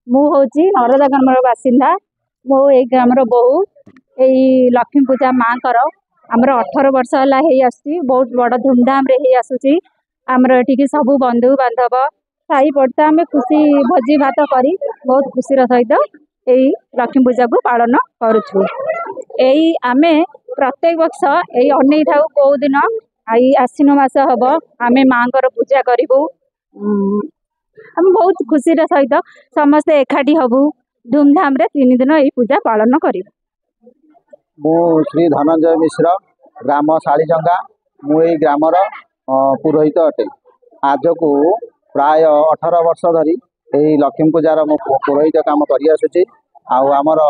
मु हूँ नरदा ग्राम बासिंदा मो ये ग्राम बहु यही लक्ष्मी पूजा माँ कर आमर 18 वर्ष है बहुत बड़ धूमधाम रे आसूची आमर ये सब बंधु बांधव साई पड़ता आम खुशी भोजी भात करी बहुत खुशी सहित यही लक्ष्मी पूजा को पालन करुछु। यही आमे प्रत्येक वर्ष यही अनै था कौ दिन आई आश्विन मास हम आमे माँ पूजा करूँ हम बहुत खुशी सहित समस्ते एकाठी हबु धूमधाम रे 3 दिन यही पूजा पालन करूँ। मु श्री धनंजय मिश्र ग्राम शालीजंगा मुई ग्रामर पुरोहित अटे। आज को प्राय 18 वर्ष धरी यही लक्ष्मी पूजार मु पुरोहित काम करी आसुची। आमर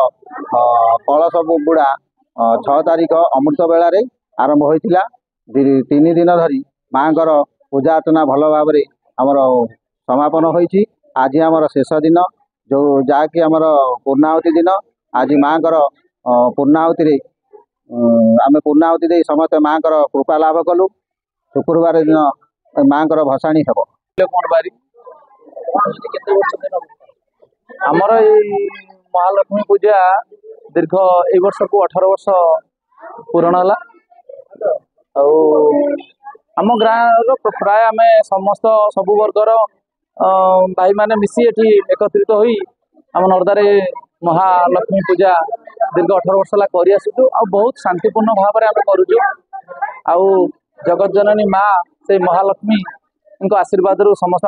कलश बुड़ा 6 तारिख अमृत बेला रे आरंभ होइतिला 3 दिन धरी माँ पूजा अर्चना भल भाव आमर समापन होइछि। आज आमर शेष दिन जो जाकि आमर पूर्णाहुति दिन आज माँ पूर्णाहुति आम पूर्णाहुति दे समस्त माँ कृपा लाभ कलु। शुक्रवार दिन माँ भसाणी हेब। आमर महालक्ष्मी पूजा दीर्घ ए वर्ष को 18 वर्ष पूरण है। आम गाँव प्राय आम समस्त सबु वर्गर भाई माने मिसी एठी एकत्रित होई आम नरदारे महालक्ष्मी पूजा दीर्घ 18 वर्ष ला करि आसुछु। आ बहुत शांतिपूर्ण भाव में आम करूछु। आ जगत जननी माँ से महालक्ष्मी इनको आशीर्वाद रु समस्त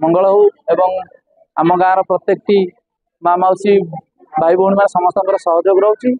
मंगल हो एवं आम गाँव प्रत्येक माँ मौसी भाई भौणी समस्त सहयोग रोचे।